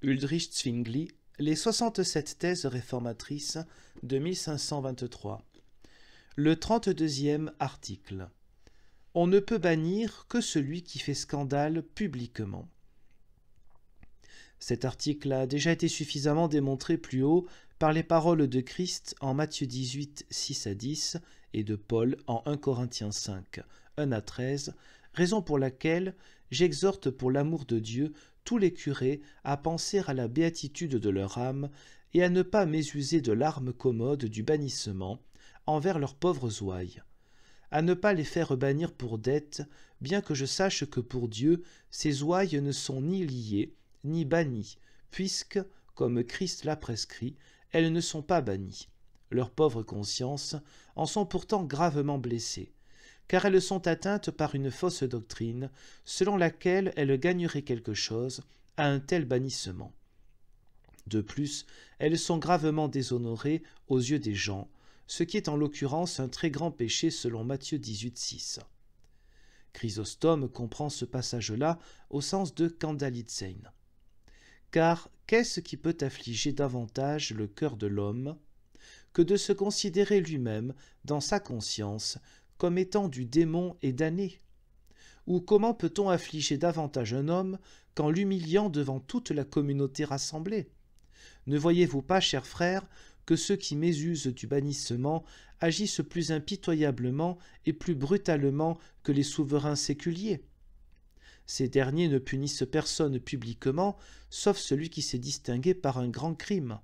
Ulrich Zwingli, les 67 thèses réformatrices de 1523. Le 32e article. On ne peut bannir que celui qui fait scandale publiquement. Cet article a déjà été suffisamment démontré plus haut par les paroles de Christ en Matthieu 18, 6 à 10 et de Paul en 1 Corinthiens 5, 1 à 13, raison pour laquelle j'exhorte pour l'amour de Dieu tous les curés à penser à la béatitude de leur âme et à ne pas mésuser de l'arme commode du bannissement envers leurs pauvres ouailles, à ne pas les faire bannir pour dette, bien que je sache que pour Dieu, ces ouailles ne sont ni liées, ni bannies, puisque, comme Christ l'a prescrit, elles ne sont pas bannies. Leurs pauvres consciences en sont pourtant gravement blessées, car elles sont atteintes par une fausse doctrine, selon laquelle elles gagneraient quelque chose à un tel bannissement. De plus, elles sont gravement déshonorées aux yeux des gens, ce qui est en l'occurrence un très grand péché selon Matthieu 18, 6. Chrysostome comprend ce passage-là au sens de Kandalitsein. Car qu'est-ce qui peut affliger davantage le cœur de l'homme que de se considérer lui-même dans sa conscience comme étant du démon et damné? Ou comment peut-on affliger davantage un homme qu'en l'humiliant devant toute la communauté rassemblée? Ne voyez-vous pas, chers frères, que ceux qui mésusent du bannissement agissent plus impitoyablement et plus brutalement que les souverains séculiers? Ces derniers ne punissent personne publiquement, sauf celui qui s'est distingué par un grand crime.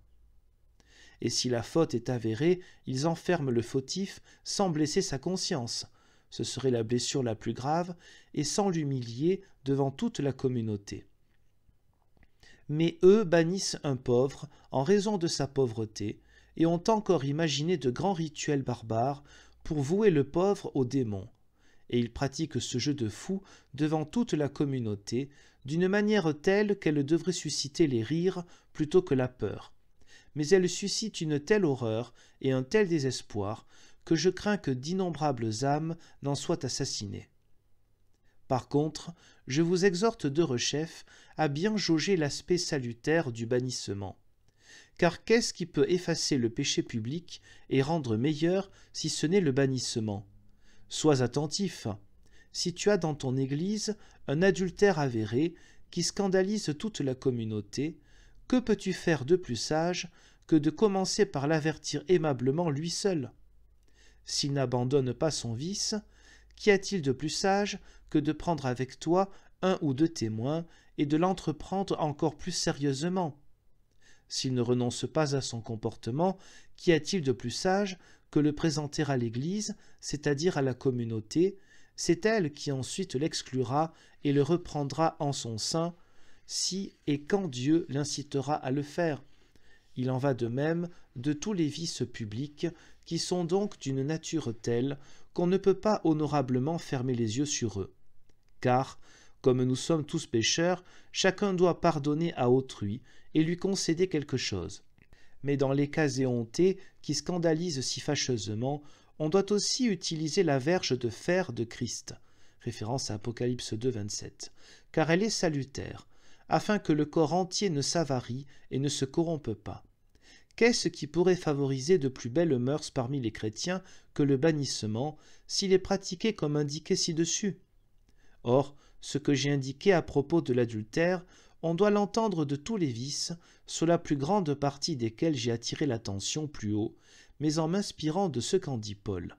Et si la faute est avérée, ils enferment le fautif sans blesser sa conscience. Ce serait la blessure la plus grave, et sans l'humilier devant toute la communauté. Mais eux bannissent un pauvre en raison de sa pauvreté, et ont encore imaginé de grands rituels barbares pour vouer le pauvre au démon. Et ils pratiquent ce jeu de fou devant toute la communauté, d'une manière telle qu'elle devrait susciter les rires plutôt que la peur. Mais elle suscite une telle horreur et un tel désespoir que je crains que d'innombrables âmes n'en soient assassinées. Par contre, je vous exhorte derechef à bien jauger l'aspect salutaire du bannissement. Car qu'est-ce qui peut effacer le péché public et rendre meilleur si ce n'est le bannissement? Sois attentif. Si tu as dans ton église un adultère avéré qui scandalise toute la communauté, que peux-tu faire de plus sage que de commencer par l'avertir aimablement lui seul? S'il n'abandonne pas son vice, qu'y a-t-il de plus sage que de prendre avec toi un ou deux témoins et de l'entreprendre encore plus sérieusement? S'il ne renonce pas à son comportement, qu'y a-t-il de plus sage que le présenter à l'Église, c'est-à-dire à la communauté? C'est elle qui ensuite l'exclura et le reprendra en son sein, si et quand Dieu l'incitera à le faire. Il en va de même de tous les vices publics, qui sont donc d'une nature telle qu'on ne peut pas honorablement fermer les yeux sur eux. Car, comme nous sommes tous pécheurs, chacun doit pardonner à autrui et lui concéder quelque chose. Mais dans les cas éhontés qui scandalisent si fâcheusement, on doit aussi utiliser la verge de fer de Christ, référence à Apocalypse 2, 27, car elle est salutaire, afin que le corps entier ne s'avarie et ne se corrompe pas. Qu'est-ce qui pourrait favoriser de plus belles mœurs parmi les chrétiens que le bannissement, s'il est pratiqué comme indiqué ci-dessus? Or, ce que j'ai indiqué à propos de l'adultère, on doit l'entendre de tous les vices, sur la plus grande partie desquels j'ai attiré l'attention plus haut, mais en m'inspirant de ce qu'en dit Paul.